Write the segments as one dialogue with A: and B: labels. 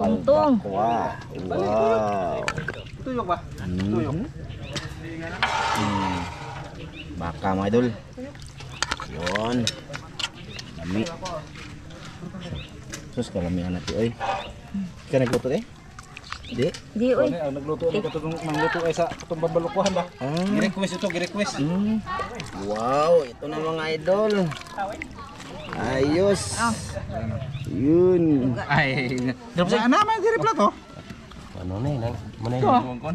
A: Tungtong.
B: Wah, wow.
C: Tuyok ba? Tuyok.
B: Baka mga idol. Yun. Lami. Sus, kalamihan natin ay. Ka nagluto eh? Di?
A: Di oy.
C: Ang nagluto ang katulong nangluto ay sa katong babalukwahan ba? Gi-request ito, gi-request.
B: Wow, ito na mga idol. Ayos. Yun.
C: Ay. Sa ana man diri plato.
D: Ano na yun? Manay,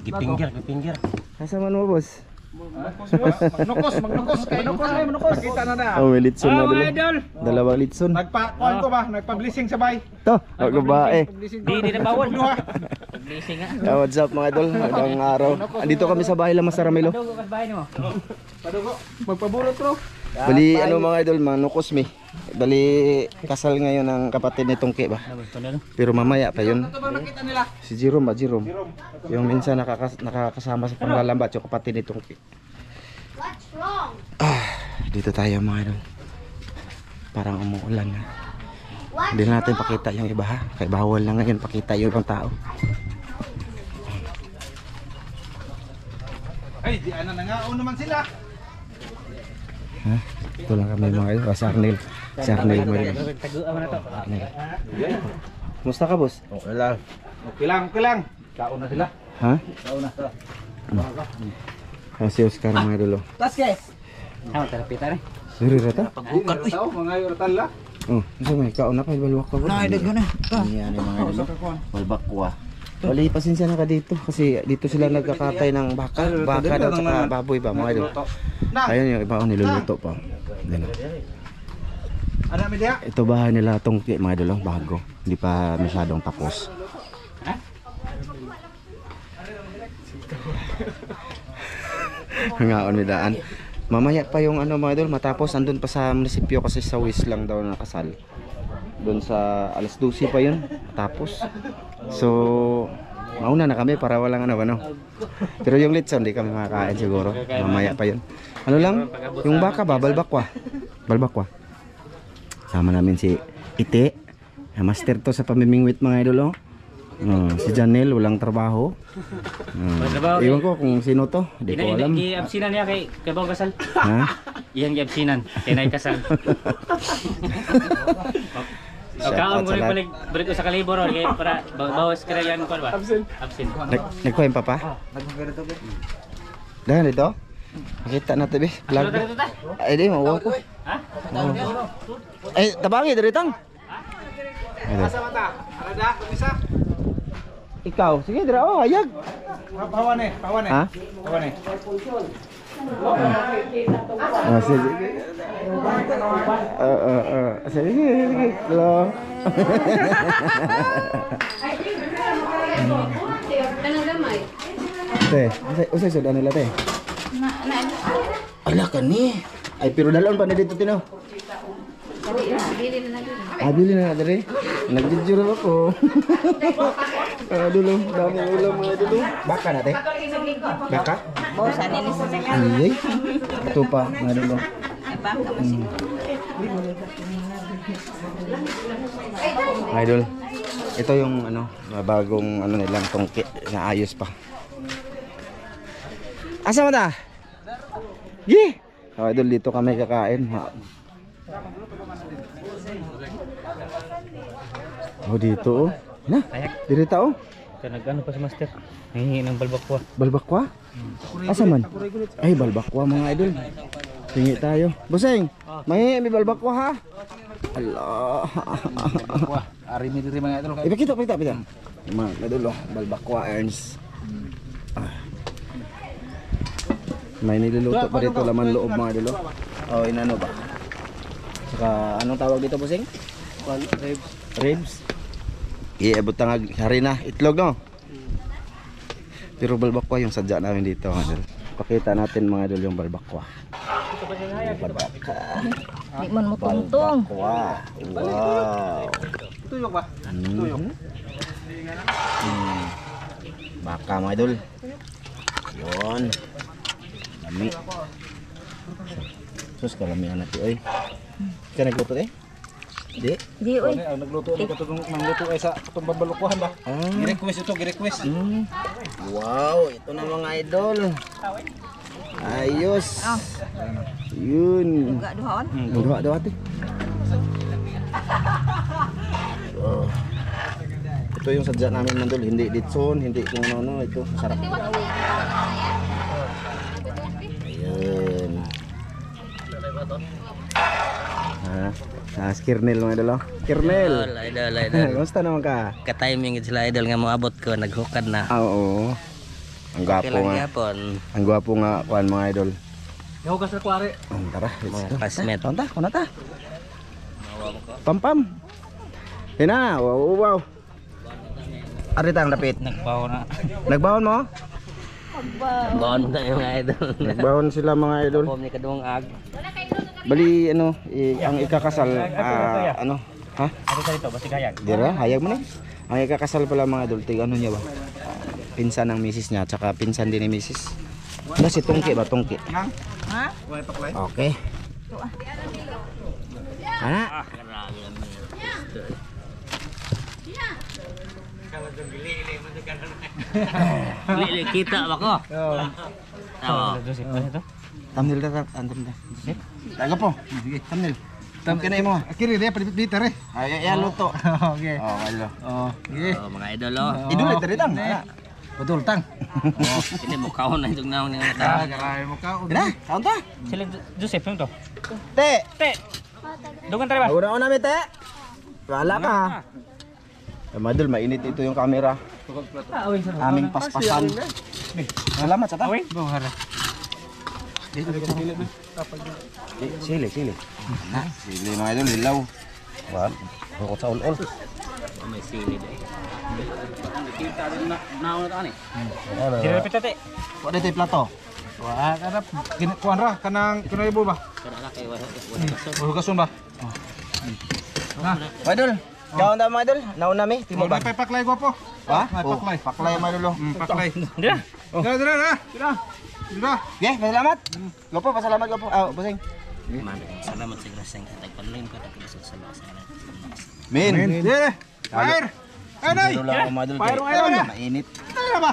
D: kipinggir.
B: Asa man mo, boss?
C: Magnukos kay nukos ay manukos. Kita na na.
B: Oh, may litson na
C: mga
B: dito.
C: idol.
B: Dalawang litson.
C: Nagpa-kuan ko ba? Nagpa-blessing sabay.
B: To, ako ba eh.
C: Di na bawon.
A: Blessing nga.
B: What's up mga idol? Magandang araw. Andito kami sa bahay lang sa Ramilo.
C: Padugo. Magpabulot bro.
B: Bali ano mga idol, manukos mi. Bali kasal ngayon ng kapatid ni Tungki ba? Pero mamaya pa yun.
C: Ito bang nakita nila?
B: Si Jerome ba? Jerome. Yung minsan nakakasama sa panglalambat yung kapatid ni Tungki.
E: What's wrong?
B: Dito tayo mga idol. Parang umuulan na. Hindi na natin pakita yung iba ha. Kaya bawal na ngayon pakita yung ibang tao.
C: Ay, di ana nangaon naman sila.
B: Ha? Ito lang kami mga idol. Si Arnel. Si Arnel mo rin. Musta ka boss?
C: Okay lang. Okay lang. Kaon na sila.
B: Ha?
C: Kaon na.
B: Si Oscar mga idol.
C: Taskes.
B: Suri rata?
C: Pagbukat eh. Mga yuratan la.
B: Oh, isa may kaon na pa. Ibaluwak ka boss.
C: na.
B: Yan yung mga idol. Walbakwa. Wali, pasensya na ka dito kasi dito sila nagkakatay ng baka daw at baboy ba mga idol. Ayun yung iba niluluto pa.
C: Ano mi dia?
B: Ito bahay nila Tungki mga idol, bago. Hindi pa masyadong tapos. Hangaon ni daan. Mamaya pa yung ano mga idol, matapos andun pa sa munisipyo kasi sa Wis lang daw nakasal. Doon sa alas 12 pa yun, tapos. So, mauna na kami para walang ano. Pero yung litson, di kami makakain siguro. Mamaya pa yun. Ano lang, yung baka ba, balbakwa. Sama namin si Ite. Master to sa pamimingwit mga idol. Si Janelle, walang trabaho. Iwan ko kung sino to, di ko alam.
D: I-absinan niya kay Bawang Kasal.
B: Ha?
D: Iyang i-absinan, kay Nay Kasal. Kaon mo rin balik ko sa kalibor kay para bawas ka rin yan ba? Absent.
B: Nagkuhin pa pa? Dahil dito? Makita natin bis. Vlog. Ay di, mawa ko.
D: Ha?
B: Ay, tabangi, daritang.
C: Asa mata? Arada, isa.
B: Ikaw, sige, dira. Oh, hayag.
C: Pawan eh.
B: Ha?
C: Pawan eh.
B: Sige. Sige. Hello.
E: Kanang gamay.
B: Te, usay sudah nila te. Ala ka ni. Ay pero dalon pa na dito tino.
E: Bili na lang.
B: Bili na dere. Nag-video ako. Dulo, dami ulam mga dulo. Baka na te. Baka?
A: Bosan ini sa saka.
B: Ay. Ito pa mga dulo. Idol. Ito yung ano, bagong ano nilang Tungki na ayos pa. Asa mo ta? Gi. Idol, dito kami kakain. Oh, dito oh. Na. Dirita oh.
D: Nag-ano pa si Master? Hingi ng balbakwa.
B: Balbakwa? Asa man? Ay, balbakwa mga idol. Hingi tayo. Buseng, may balbakwa ha? Allah.
C: Wah, ari mi diri mga idol.
B: Ipakita. Mga idol oh, balbakwa Ernst. May niluluto pa dito, laman loob mga idol oh. Oh, inano ba? Saka anong tawag dito, Buseng? Ribs. Iabot tangag harina, itlog no. Pero balbakwa yung sadya namin dito, mga idol. Pakita natin mga idol yung balbakwa.
A: Di man mo tungtong.
B: Wow. Wow.
C: Tuyok ba? Tuyok.
B: Baka mga idol. Yun. Lami. Sus, kalamihan natin. Oy. Ka nagluto eh? Di.
A: Di oy.
C: Ang nagluto ng katong mangluto ay sa katong babalukuhan ba. Gi-request ito, gi-request.
B: Wow, ito na mga idol. Ayos. Yun.
A: Enggak duhaon.
B: Dua ate. Oh. Ito yung sadya namin mandol, hindi ditson, hindi kung ano, ito sarap. Ayun. Skirnel mga idol. Kernel.
F: Idol.
B: Kumusta naman ka?
F: Ka-timing sila idol nga mo abot ko naghukad na.
B: Oo. Ang gwapo nga. Ang gwapo nga kuan mga idol.
C: Yahugas na kuwari.
B: Tara, let's go.
F: Classmate.
B: Konta, kunata. Pam. Yan na, wow. Arita ang dapit.
F: Nagbaon na.
B: Nagbawon mo?
F: Nagbaon na yung idol.
B: Nagbawon sila mga idol.
F: Pom ni kadung ag.
B: Bali ano, ang ikakasal ano? Ha?
D: Ano sa dito? Basi kayag.
B: Dira, hayag mo na. Ang ikakasal pala mga idol, tig ano niya ba? Pinsan ng misis niya, tsaka pinsan din ni misis. Ano si Tungki ba? Tungki.
A: Ha?
B: Okay. Ana?
F: Lili kita ba ko? Oo.
D: Joseph, ano ito?
B: Thumbnail na andun na. Taga po. Sige, thumbnail. Thumbnail mo.
C: Akiri dia pedit-pedit re.
B: Ay, luto.
C: Oke.
B: Oh,alo.
C: Oh, iya.
F: Oh, mga idol oh.
B: Idul ito rin lang.
C: Betul, Tang.
F: Ini mo kaon na itong naon nga
C: Ah,
F: ta.
C: garay mo ka.
B: Ina, kaon ta.
D: Sila Joseph, ano to?
B: Te.
D: Dungan tayo ba?
B: Una namin, te. Wala ka. Madul, mainit ito yung camera. Aming paspasan. Salamat sa ta.
D: Awin?
B: Sili. Sili mga idol, hilaw. Wal, bukod sa ul-ul.
F: May sili dai.
D: Sila lapit ate.
B: Kok dito yung plato?
C: Wah, kada kuan ra kanang ibo ba?
F: Kada na kay wala.
C: Hugason ba?
B: Mga idol, kaon ta mga idol. Nauna mi, timo ba?
C: May paklay gwapo.
B: Ha?
C: May paklay.
B: Paklay mga idol.
C: Paklay.
D: Hindi na.
C: Dira na. Dira.
B: Okay, pasalamat. Gopo, pasalamat gopo. Busing.
F: Salamat sa graseng tagpanlim ko tagpasok sa lasa.
B: Min.
C: Dire. Fire. Ay, nay.
B: Dito lang ako mga idol.
C: Fire
B: kay-
C: mga idol.
B: Mainit.
C: Dira ba?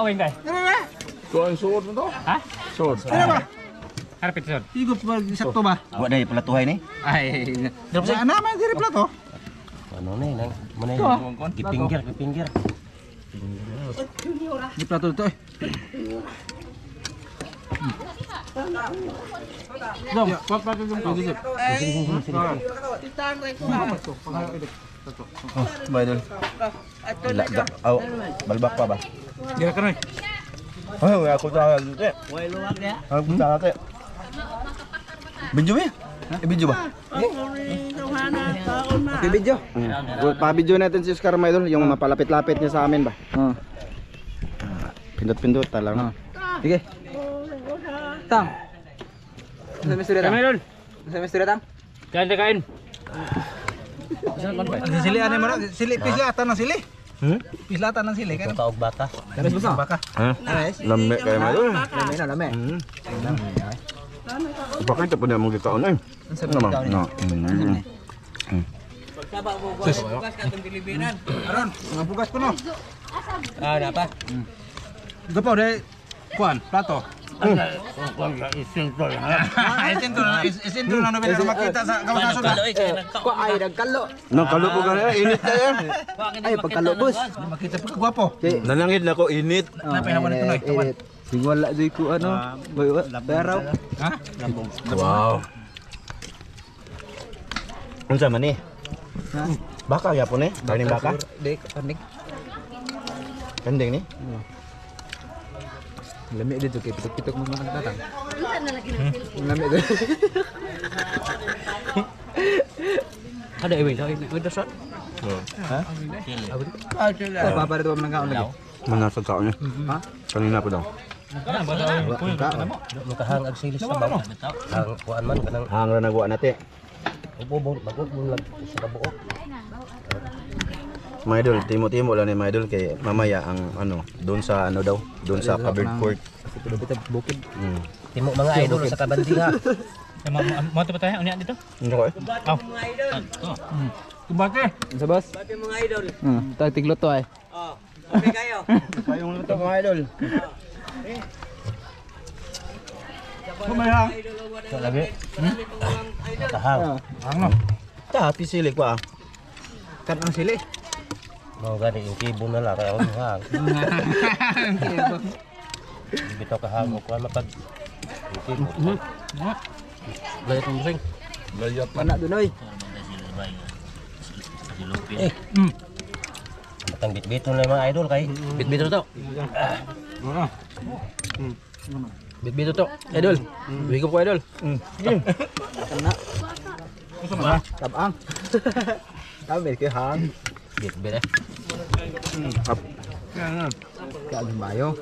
D: Awin kay.
C: Dira na.
B: Kuan suod mo to?
D: Ha?
B: Suod.
C: Dira ba?
D: Harapit sir.
C: Higop ba sakto ba?
B: Wa dai platuhay ni.
C: Ay. Dira na man diri plato.
F: Ano na nang mana gipinggir.
C: Di plato ito eh. Dong, plato yung pagdisip.
B: Oh, mga idol. Aw, balbak pa ba?
C: Dira ka noy.
B: Ay, ako tagal dito.
F: Way luwag ya.
B: Ako tagal. Video ba? Video ba? Okay, video. Pa-video natin si Oscar mga idol, yung mapalapit-lapit niya sa amin ba? Pindot-pindot talaga. Sige.
G: Tang. Sa mestura tang.
D: Kami idol.
G: Sa mestura tang.
D: Kain.
C: Sili ane mo sili pislatan ng sili. Pislatan ng sili kan.
F: Taog bata.
C: Kanas basa. Baka.
B: Lame kayo mga idol.
G: Lame na lame.
B: Ipakita po niya mong gikaon ay. Ano naman? No.
C: Aron, mga bugas ko no.
F: Ah, napa?
C: Gapo de kuan, plato. Isinto na nobel na makita sa kawasan na.
G: Ko ay nagkalo.
B: Nang kalupo ka na, init na yan.
G: Ay pagkalubos.
C: Makita pa gwapo.
B: Nanangid na ko, init.
C: Napahawan ito noy, tawan.
G: Wala di ko ano. Pero
C: Ha?
B: Wow. Unsa man ni? Baka yapon eh, kaning baka.
G: di panik.
B: Kending ni.
G: Lame dito kay pitok-pitok mo man tatang.
E: Minsan na lagi ng cellphone.
G: Lame dito.
D: Ada iwin. Ada shot.
G: Ha? Papa dito man kaon lagi.
B: Manasag ka niya.
G: Ha?
B: Kanina pa daw.
F: Makahang ag silis sa bawo. Ang kuan man kanang
B: Hangra nagwa nate.
F: ubong bagog bulag sa kabuok.
B: Mga idol, timo-timo lang ni mga idol kay mamaya ang ano, doon sa ano daw, doon sa covered court.
G: Bukid.
F: Timo mga idol sa kabandinga.
D: Mau pa tayo? Unya dito?
B: Hindi ko eh.
D: Aw.
C: Kumbate.
G: Sa boss? Tag tiglo to ay.
B: Pa yung luto mga idol.
C: Kumayang.
F: Ito lagi. Tahang.
C: Ano?
B: Tapi sili ko ah.
G: Kan ang sili.
F: Mau gani yung kibo na lang. Kaya ako hang. Bitaw ka hang. Kuha mapag. Yung kibo. Layat mo sing.
C: Layat.
G: Anak dun oy.
F: Matang bit-bit mo lang mga idol kay. Bit-bit to.
G: Bit-bit to. Idol. Bigo po idol. Kana. Tabang. Tabi ke hang.
F: Bit-bit eh.
G: Ka bayo.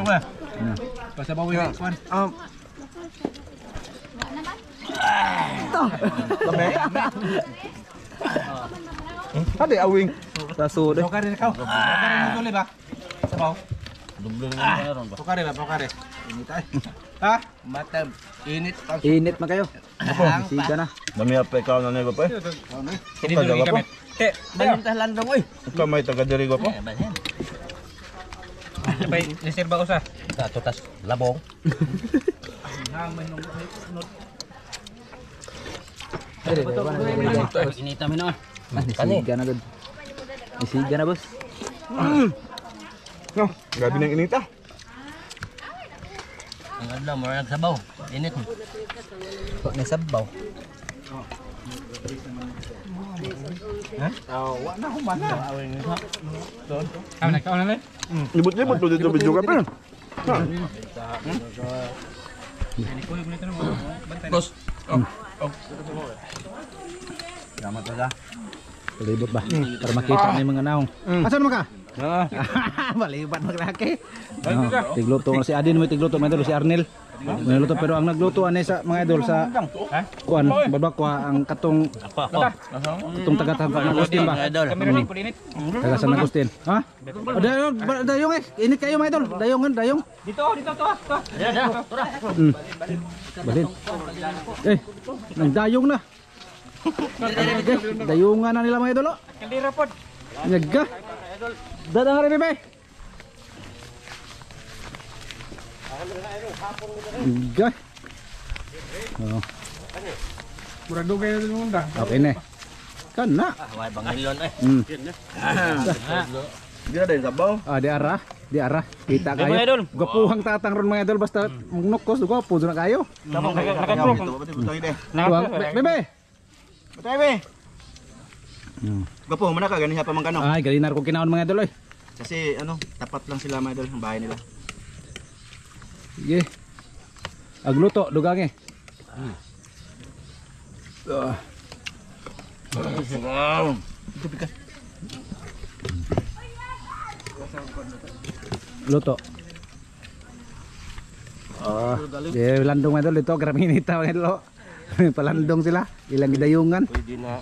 C: Ba. Pasabaw yung kwan.
G: Ade awing. Taso de.
C: Pokare kau. Pokare mo tuloy ba? Sabaw.
F: Dublong na meron ba?
C: Pokare ba? Pokare. Init ay. Ha? Matab. Init.
G: Init man kayo. Siga na.
B: Dami apa ikaw na nego pa eh.
C: Hindi tuloy kami. Te,
G: Balintah landong oy.
B: Ikaw may taga diri ko po.
C: sabay reserba usa.
F: Ito tas labong.
D: Inita mo na.
G: Siga na dun. Siga na boss.
B: No, gabi nang inita.
F: Ang adlaw mo nagsabaw. Init.
G: Pag nasabaw.
C: Nagkaon na lang.
B: Libot-libot po dito video ka pa.
C: Boss.
G: Palibot ba? Para makita na yung mga naong. Asan mo ka? Balibat maglaki. Tigluto nga si Adin, may tigluto mga idol si Arnel. May luto pero ang nagluto ani sa mga idol sa kuan babakwa ang katong tagatang ng Agustin ba? Taga San Agustin. Ha? Dayong eh. Init kayo mga idol. Dayong.
C: Dito to.
G: Balin. Nagdayong na. Dayungan na nila mga idol.
C: Kaldira pod.
G: Nyaga. Dadang rin bebe. Nyaga. Oh.
C: Murag dugay na dun da.
G: Okay na. Kana.
F: Wala bang milyon eh.
B: Di na din sabaw.
G: Di arah. Kita kayo. Gapuhang tatang ron mga idol basta magnukos gapo na kayo. Tuwang bebe.
B: Bebe. Gapo mana ka ganiha pa man kano.
G: Ay, galinar ko kinaon mga idol oy.
B: Kasi ano, tapat lang sila mga idol ng bahay nila.
G: Sige. Agluto dugange.
B: Wow.
G: Luto. Landong mga idol dito, graminita mga idol. Palandong sila, ilang gidayungan.
F: Pwede na.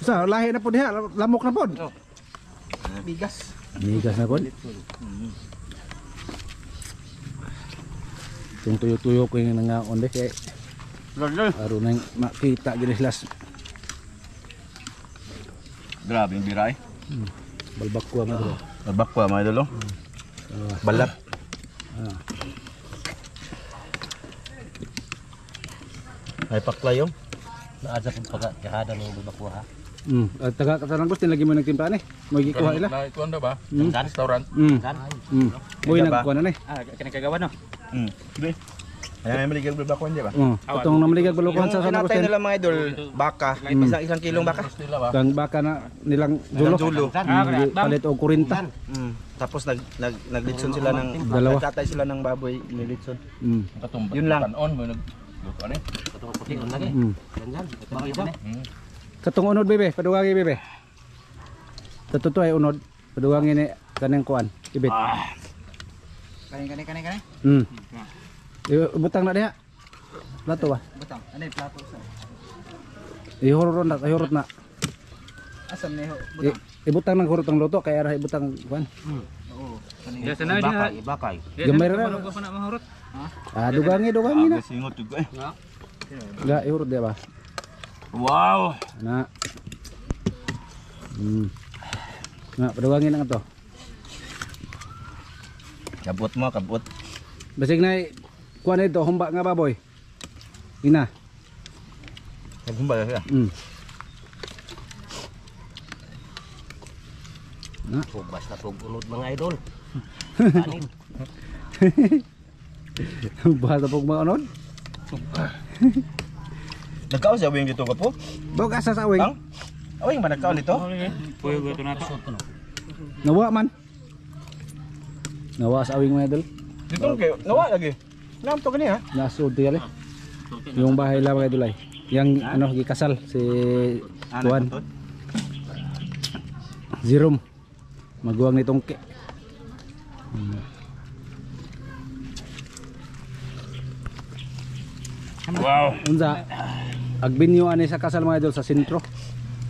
G: Sa lahi na po diha, lamok na po.
B: Bigas.
G: Migas na po. Itong tuyo-tuyo ko yung nangaon de kay aron nang makita gini sila.
B: Grabe yung biray.
G: Balbak ko mga idol.
B: Babak pa mga idol. Balat. Ay paklayong.
F: Naadsa pud pagkahada ng babakuha.
G: Taga Katanang Agustin lagi mo nagtimpla ni. Mo gikuha ila.
C: Kuan daw ba?
G: Mm.
C: Restaurant.
G: Moy nagkuha na ni.
D: Kani kagawa no.
B: Di. Ayan may maligag babakwan di ba?
G: Katong namaligag balukuhan sa San
B: Yung
G: Agustin.
B: nila mga idol, baka, isang kilong baka.
G: Kang baka na nilang
B: Ilang
G: dulo.
B: dulo.
G: Palit og 40.
B: Tapos naglitson sila ng
G: Dalawa.
B: nagkatay sila ng baboy nilitson.
C: Katong
B: Yun lang.
C: Panon mo nag luto ani.
F: Katong puti on lagi. Ganyan.
G: Katong unod bebe, padugagi bebe. Tatuto ay unod, padugagi ni kanang kuan, ibit.
C: Kani.
G: Butang na diha. Plato ba?
C: Butang. Ano plato sa?
G: Ihurot na, ihurot na.
C: Asam ni ho.
G: Ibutang ng hurot ang luto kaya ra ibutang kuan.
C: Oo.
D: Ya sana dia.
F: Ibakay.
G: Gamay ra na.
D: Ko pa na mahurot.
G: Dugangi na.
C: Singot juga eh.
G: Enggak, iurut dia, Bah.
C: Wow.
G: Nah. Nah, padugangi na to.
C: Kabut mo, kabut.
G: Basig na kuan ito, humba nga baboy. Ina.
C: Naghumba siya.
F: Basta pag unod mga idol.
G: Bahasa pog mga anon.
C: Nagkaon siya awing dito ka po?
G: Bawag asa sa awing.
C: Awing ba nagkaon dito?
D: Puyo ko ito na ito.
G: Nawa man. Nawa sa awing mga idol.
C: Dito kayo, nawa lagi. Naam to kani ha?
G: Nasud tiyali. Yung bahay lang mga idol ay. Yang ano gikasal si Tuan. Zirom. Maguwang ni Tongke.
C: Wow.
G: Unsa? Agbinyo ani sa kasal mga idol sa sentro.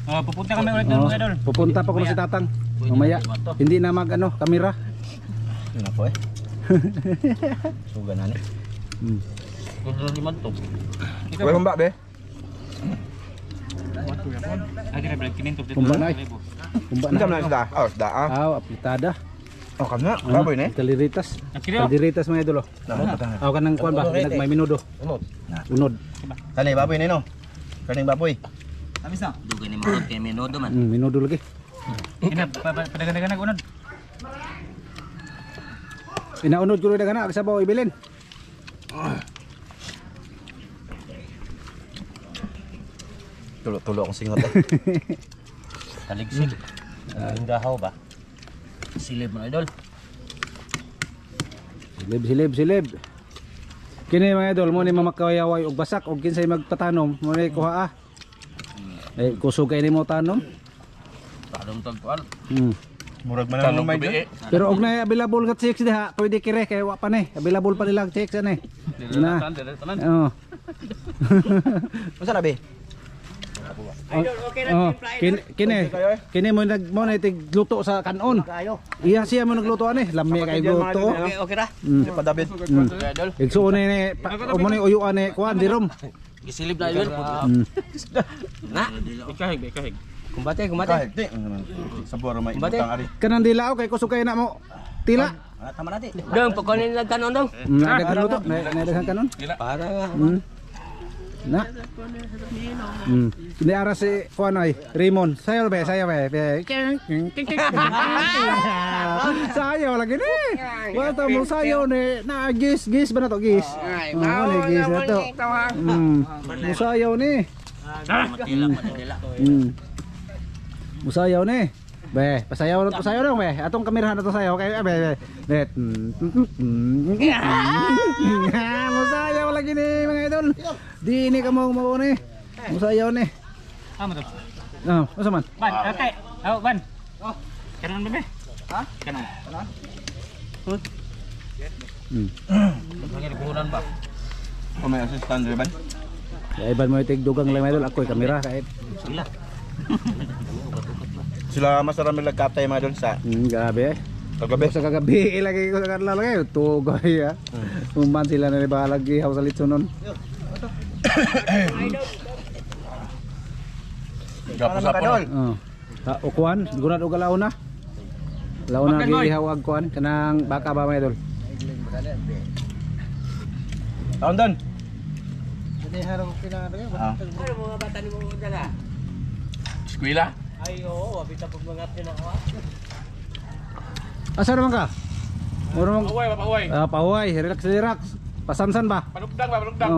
D: Pupunta kami ulit doon mga idol.
G: Pupunta pa ko na si Tatang. Mamaya. Hindi na mag ano, kamera.
C: Ano po eh? Suga na ni.
D: Kulo di man to.
C: Kuya humba be.
D: Agi na balik kininto dito.
G: Kumba na ay. Kumba
C: Unsa
G: na.
C: man isda? Oh, isda ah.
G: Aplitada.
C: Oh, kana. Baboy ni.
G: Kaliritas.
D: Akira.
G: Kaliritas mga idol. Aw kanang kuan ba? Pinag may minudo. Unod.
C: Kani baboy ni no. Kaning baboy.
A: Dugan ni mga kay menodo man.
G: Minudo lagi.
D: Ina padagan-dagan unod.
G: Inaunod ko rin na sa bawo ibilin.
C: Tulo-tulo akong singot eh.
F: Taligsik. Ang gahaw ba?
A: Silib mga idol.
G: Silib. Kini mga idol mo ni mamakawayaway og basak og kinsay magpatanom mo ni kuha ah. Kusog kay nimo tanom.
A: Padong tagkuan.
C: Murag man ang may gabi.
G: Pero og na available nga chicks diha, pwede kire kay wa pa ni. Available pa nila chicks ani. Na. Oo.
C: Unsa na be?
G: Kini mo nagluto sa kanon. Iya siya mo nagluto ani, lami kay luto.
A: Okay ra.
C: Padabit.
G: Igsuon ni mo ni uyuan ni kuan dirom.
A: Gisilib na idol. Na. Ikahig. Kumbate.
C: Kahit di. Sabor may utang ari.
G: Kanang dilaw kay kusog kay na mo. Tila.
C: Tama natin.
A: Dong pagkunin lang kanon dong.
G: Nadagan luto, nadagan kanon.
A: Para
G: Na. Ini arah si kuan ay Raymond. Sayo be. Sayo lagi ni. Wala mo sayo ni. Na gis ba na to gis? Oh, ni gis na to. Musayaw ni. Musayaw ni. Be, pasayaw dong be. Atong kamerahan na to sayaw kay be. Net. Musayaw lagi ni mga idol. Di ini kamu mau ni. Musayaw ni.
D: Amo to.
G: Masa man?
D: Ban, okay. Oh, ban. Kanon ba be? Ha? Kanon. Pangyari kunan ba?
C: O may assistant ban?
G: Ya iban mo itig dugang lang idol ako kamera kay.
C: Sila masarami nagkaptay mga doon sa
G: Grabe.
C: kagabi.
G: Sa kagabi lagi ko sa kanila lagi tugoy ya. Umban sila na balagi haw sa litsonon.
C: Gapo sa pon.
G: O kuan, gunad og launa. Launa gihawag kuan kanang baka ba mga idol.
C: Taon doon.
G: Ini harong pinadagay ba?
A: Ano mga bata ni mo dala?
C: Eskwela.
A: Ay oo, abita pag mga din ako.
G: Asa naman ka? Murong
D: Pauway.
G: pauway, relax. Pasansan ba?
D: Palugdang.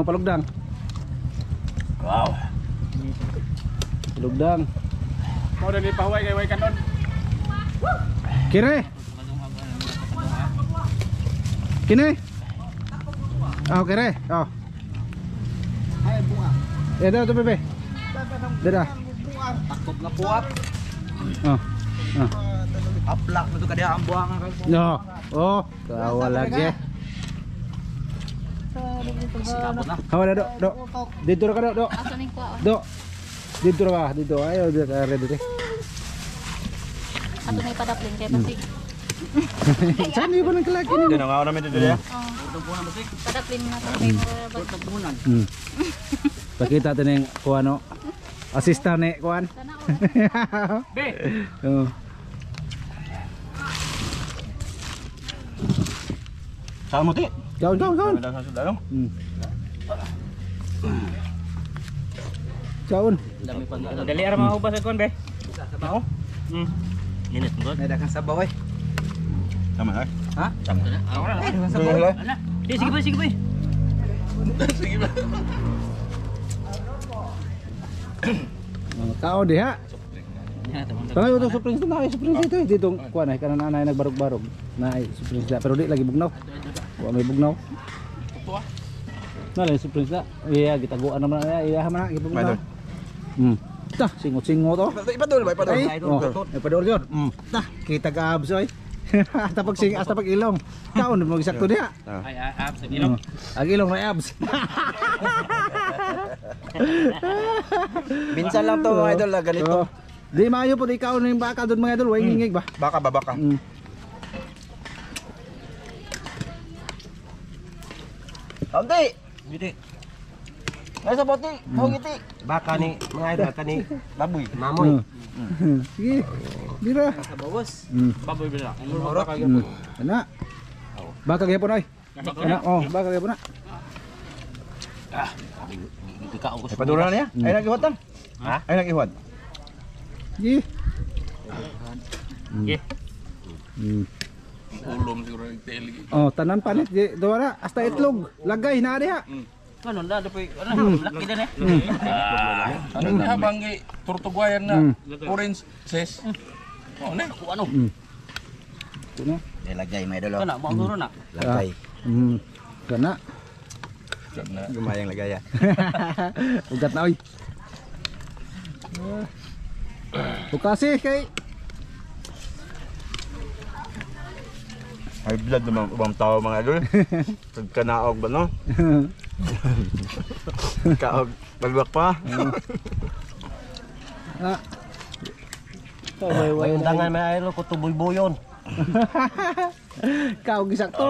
G: Palugdang.
C: Wow.
G: Palugdang.
D: Mau dari pahuway kay way kanon.
G: Kire. Kini. Kire. Ay bunga. Dadah tu bebe. Dadah.
A: Takot na puwap. Aplak na to kada ang buang ang
G: No. Kawa lagi. Hawa na do. Dito ra ka do.
E: Asa ning kuha?
G: Do. Dito ra ka. Dito. Ayo dito ka ready.
E: Ato may padaplin kay pasig.
G: Saan yung ba ng kalaki niyo?
C: Hindi na nga namin dito ya.
E: Padaplin na sa flavor.
G: Pakita natin yung kuha no. Assistant ni kuhan.
D: Be.
G: Oh.
C: Saan mo ti?
G: Kaon.
C: Dagang sa sudalo.
G: Kaon.
D: Dali ara mahubas sa kon be.
C: Sabaw.
D: Init mo.
A: May dagang sabaw eh.
C: Tama ha?
A: Ha?
C: Tama.
A: Dagang sabaw.
D: Ala. Sige ba.
G: Kaon di ha. Tangay ito surprise na ay surprise ito eh. Dito kuan ay kanan anay nagbarog-barog. Na ay surprise da pero di lagi bugnaw. Wa may bugnaw. Na lagi surprise da. Iya gitaguan naman iya man gibugnaw. Tah singot-singot oh.
C: Ipadol ba? Ipadol.
G: Ipadol yun. Tah kita ka abs oy. Hasta pag ilong. Kaon mo eksakto diha.
D: Ay abs ilong.
G: Ang ilong na abs.
C: Minsan lang to mga idol na ganito.
G: Oh. Di maayo po di kaon yung baka doon mga idol, way ngingig ba?
C: Baka ba baka? Hindi.
A: Giti.
C: Ay sa poti, hugiti.
A: Baka ni mga idol baka ni
C: Baboy.
A: mamoy.
G: Sige. Dira.
A: Bawas.
D: Baboy bila.
G: Ana. Baka gyapon oy. Ana, oh, baka gyapon na.
C: Ipadol na niya? Ay nag-iwad lang. Ha? Ay nag-iwad.
G: Sige.
D: Ge.
F: Ulom siguro yung tail.
G: Oh, tanan panit di duwara hasta itlog. Lagay na diha.
D: Ano na dapoy ano laki din eh.
F: Ano nga bang turtuguayan na orange ses? Oh, ne.
D: Ano?
G: Kuno.
C: Lagay may idol.
D: Kana mo guro na.
C: Lagay.
G: Kana.
C: Gumayang lagay ya.
G: Ugat na oy. Bukasi kay
C: High blood naman ubang tao mga idol. Pagkanaog ba no? Kaog balbak pa.
G: Ah.
A: May undangan may idol ko tuboy-boyon.
G: Kaog isakto.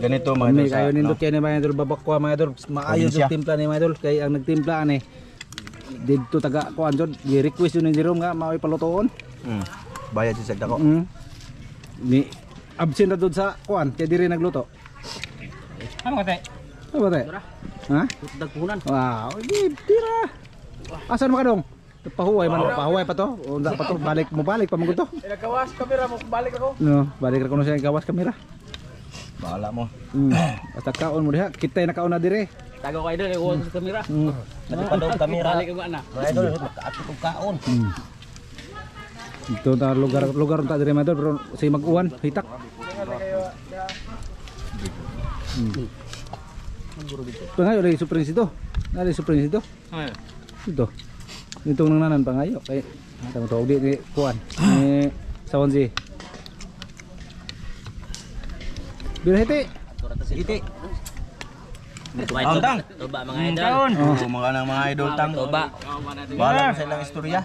C: Ganito mga
G: May
C: idol
G: kayo
C: sa
G: nindot kay ni mga idol babakwa mga idol. Maayo
C: Probinsya.
G: sa timpla ni mga idol kay ang nagtimpla ani. Didto taga kuan jud, gi-request yun ni Jerome nga maoy palutoon.
C: Bayad si Sagda ko.
G: Ni absent na doon sa kuan kay diri nagluto.
D: Ano ka tay?
G: Ano ba tay? Ha?
D: Dagpunan.
G: Wow, di tira. Asan mo ka dong? Pahuway man, pahuway pa to. Unsa pa to? Balik pa mo to.
A: Nagkawas kamera mo balik ako.
G: No, balik ra kuno sa gawas kamera.
C: Bahala mo.
G: Basta kaon mo diha, kitay na kaon na dire.
D: Tago ka idol iwan sa kamera.
A: Dali pa daw kamera.
D: Balik ko ana.
A: Mga idol makaapit og kaon.
G: Ito ta lugar ta dire madol pero say mag-uwan, hitak. Ito nga, yung surprise ito. Nari surprise ito. Ito. Itong nang nanan pangayo. Kaya, tama to, di kuan. Ni Sawansi. Birahiti.
A: Giti.
D: Tang. Toba mga idol.
C: Mga nang mga idol tang.
D: Toba.
C: Bahala sa ilang istorya.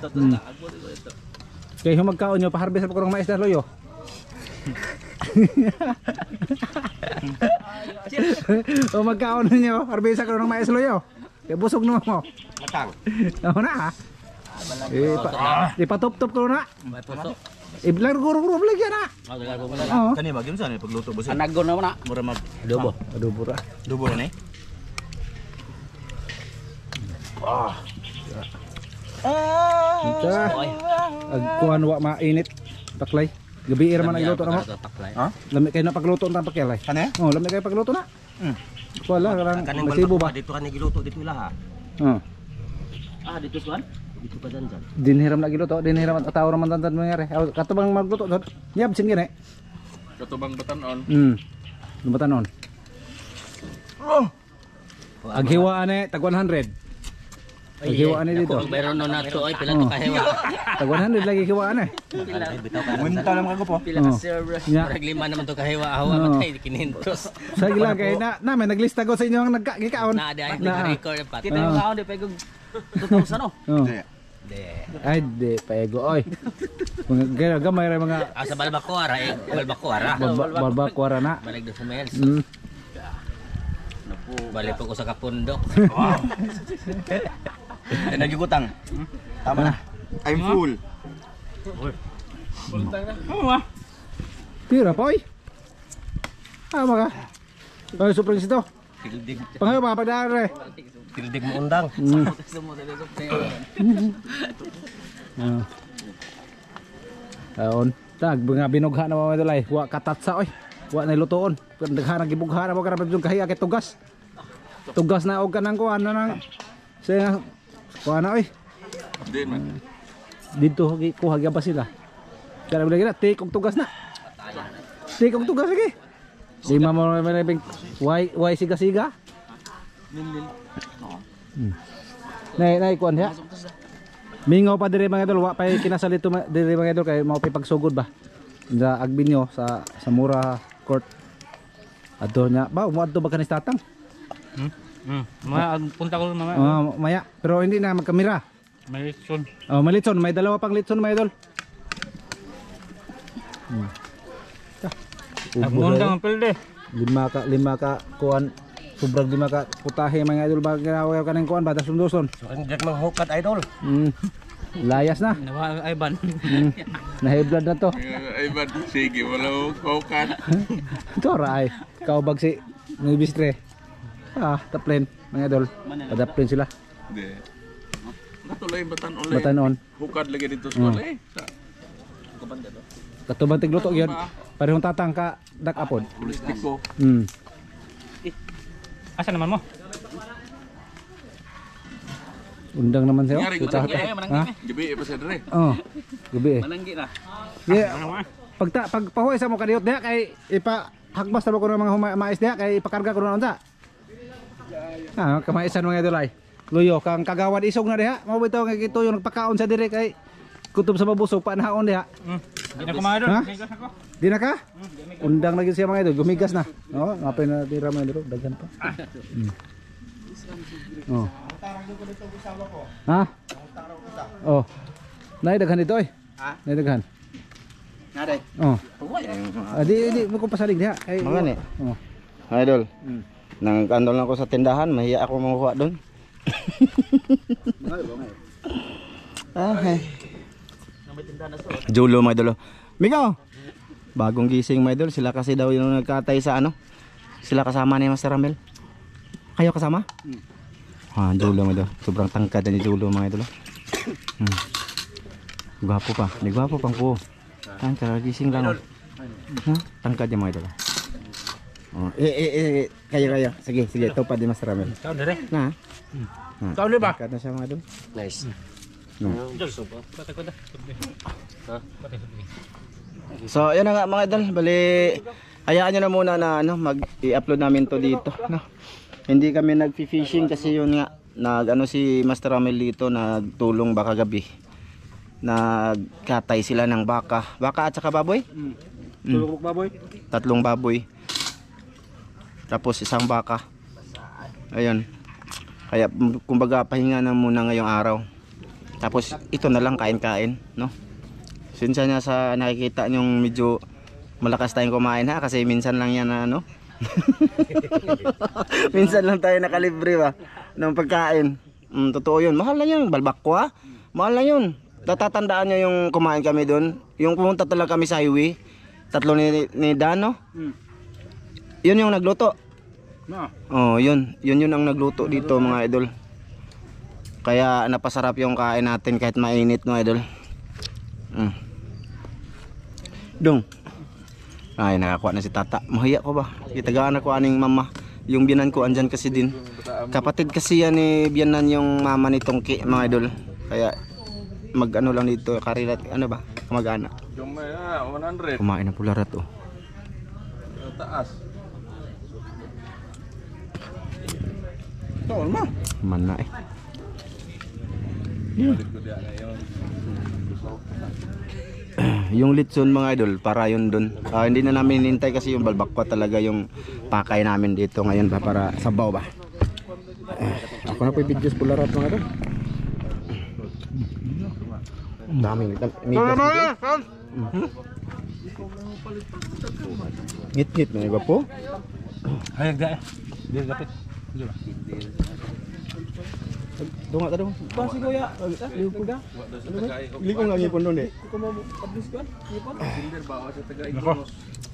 G: Kaya yung magkaon nyo, pa-harvest pa ko ng mais na loyo. O magkaon nyo, harvest ako ng mais loyo. Kaya busog naman mo.
A: Matang.
G: Ako na ha. Ipatop-top ko na.
D: May puso.
G: Iblag-guro-guro lagyan na. Oo.
C: Kani ba gyud sa ni pagluto ba siya?
D: Anagon naman na.
C: Mura mag
D: Adobo.
G: Adobo ra.
C: dubo na ni.
G: Ika. Agkuhan wa mainit. Taklay. Gabi ra man ang luto na mo.
C: Ha?
G: Lami kayo na pagluto ng pakyalay.
C: Kani?
G: Oh, lami kayo pagluto na. Wala, karang
A: Kaning
G: masibo ba?
A: dito kan giluto dito ila ha.
G: Oh.
D: Ah dito suan.
A: Dito pa dan.
G: Dinhiram na giluto, dinhiram at tao raman tantan mangyari. Katubang magluto dod. Yab sin gini.
F: Katubang batanon.
G: Lumatan on. Aghiwaan eh tag 100. Aghiwaan eh dito.
D: Kung mayroon no nato ay pila to kahewa.
G: Tag 100 lagi hiwaan eh.
C: Munta lang kago po.
D: Pila ka server.
G: Nya.
D: Murag lima naman to kahewa. Hawa matay 500.
G: Sa gila kay na may naglista ko sa inyo ang nagkakaon.
D: Na ada ay record pa.
A: Kita yung kaon di pegog 2,000 no.
G: Oh. Ay, di paego oy. Mga gamay ra mga
A: Sa balbacoa ra balbacoa.
G: barbakuara na.
A: Balik do sa Mels.
G: Mm.
A: Balik po ko sa kapundok. Nagigutang. Tama na.
B: I'm full.
G: Tira pa oy. Maka. Ay, surprise ito.
A: Tildig.
G: Pangayo mga pagdaan re.
A: Tildig mo undang.
G: Aon. Tag mga binugha na mga dalay. Wa katatsa oy. Wa na lutoon. Daghan gibugha na mo karapet yung kahiya kay tugas. Tugas na og kanang kuan na nang saya kuan na oy. Dito kuha gyud ba sila? Kaya lagi na take og tugas na. Take og tugas lagi. Di mo may why siga-siga? Nay kuan ya. Mingaw pa diri mga idol, wa pa kinasalito diri mga idol kay mao pa pagsugod ba. Sa Agbinyo sa Mura Court. Adto nya ba mo adto ba kanis tatang?
D: Punta ko mamaya.
G: Maya, pero hindi na magkamera.
D: May litson.
G: May litson, may dalawa pang litson mga idol.
D: Undang ang pilde.
G: Lima ka kuan sobrang 5 ka putahe mga idol ba ginawa kanang kuan batas sundoson.
A: So hindi manghukat idol.
G: Layas na.
D: Nawa ay ban.
G: Na high blood na to.
H: Ay ba, sige, wala kaukan.
G: Ito ay kaubag si Nubistre. Taplen mga idol. Padaplen sila.
H: Hindi. Natuloy batanon.
G: Batanon.
H: Hukad lagi dito sa wala eh.
G: Katubang tigluto gyud. Parehong tatang ka dak apod.
H: Polistiko.
D: Asa naman mo?
G: Undang naman siya.
H: Ngari, gabi pa sa dere.
G: Gabi eh.
D: Mananggi na.
G: Pag pahuwi sa mo kadiyot diha kay ipa hakbas talo ko ng mga mais diha kay ipakarga ko na unsa. Kamaisan mga idol ay. Luyo kang kagawad isog na diha. Mao bitaw nga kituyo nagpakaon sa dire kay kutob sa mabusog panahon diha.
D: Di na kumain doon. Migas ako.
G: Di na ka? Undang lagi siya mga idol, gumigas na. Ngapay na tira mga idol, daghan pa. Nay daghan dito oy. Nay daghan.
C: Naday.
G: Di mo ko pasalig diha.
B: Mga ni. Idol. Nang kandol lang ako sa tindahan, mahiya ako manguha doon. Julo mga idol. Mikaw. Bagong gising mga idol, sila kasi daw yung nagkatay sa ano. Sila kasama ni Master Ramel. Kayo kasama? Julo mga idol. Sobrang tangkad ni Julo mga idol. Gwapo pa, di gwapo pang po. Gising lang. Tangkad niya mga idol. Kayo. Sige, tupad ni Master Ramel.
D: Kau dire.
B: Na.
D: Kau di ba?
B: Tangkad na siya mga idol.
A: Nice.
B: So, yun na nga mga idol. Bali, hayaan nyo na muna na mag-i-upload namin to dito. Hindi kami nag-fishing kasi yun nga. Si Master Ramel dito nagtulong baka gabi. Nagkatay sila ng baka. Baka at saka baboy?
C: Tulog baboy.
B: 3 baboy. Tapos 1 baka. Ayun. Kaya kumbaga pahinga na muna ngayong araw. Tapos ito na lang kain-kain, no? Sinsya niya sa nakikita nyong medyo malakas tayong kumain ha kasi minsan lang yan na ano. Minsan lang tayo nakalibre ba ng pagkain. Totoo yun. Mahal na yun, balbakwa. Mahal na yun. Tatatandaan nyo yung kumain kami doon. Yung pumunta talaga kami sa highway. 3 ni Dano. Yun yung nagluto. Yun ang nagluto dito mga idol. Kaya napasarap yung kain natin kahit mainit no idol. Dong. Ay nakakuha na si tata. Mahiya ko ba? Itagaan ako aning mama. Yung biyanan ko andyan kasi din. Kapatid kasi yan ni biyanan yung mama nitong mga idol. Kaya mag-ano lang dito. Karilat ano ba? Kamag-anak.
H: Yung may 100.
B: Kumain na pula rato.
H: Taas.
C: Tol ma.
B: Mana eh. Yung litson mga idol para yun dun. Hindi na namin hinintay kasi yung balbakwa talaga yung pakay namin dito ngayon ba para sabaw ba. Ako na po yung videos pula rat mga idol. Daming migas. Ngit-ngit na iba po.
G: Hayag da eh. Dir gapit.
B: Tunga ta dong. Ba si Kuya. Liupo ka. Liko nga ngipon doon eh.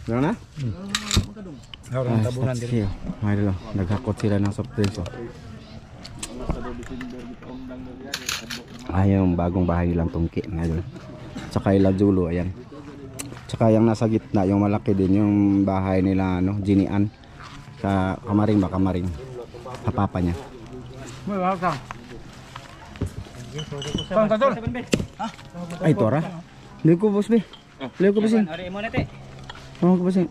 B: Meron na?
G: Orang tabunan diri.
B: Mga idol, naghakot sila ng soft drinks. Yung bagong bahay nilang tungki, mga idol. Tsaka ila Julo, ayan. Tsaka yung nasa gitna, yung malaki din, yung bahay nila, ano, Ginian. Sa Kamaring ba, Kamaring. Sa papa niya. Ay, tora. Liyo ko, boss, be. Liyo ko, bossing.
D: Ari mo na te.
B: Oo, ko, bossing.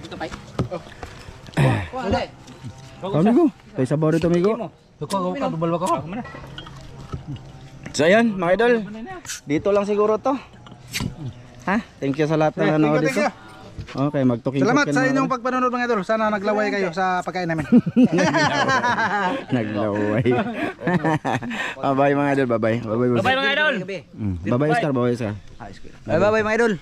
E: Ito pa.
B: Amigo, tayo sabaw dito, amigo. So ayan, mga idol. Dito lang siguro to. Ha? Thank you sa lahat na nanood dito. Okay, magtuking.
G: Salamat sa inyong pagpanonood mga idol. Sana naglaway kayo sa pagkain namin.
B: Naglaway. Bye-bye mga idol, bye-bye. Bye-bye.
D: Bye mga idol.
B: Bye-bye Oscar, bye-bye Oscar.
C: Bye bye mga idol.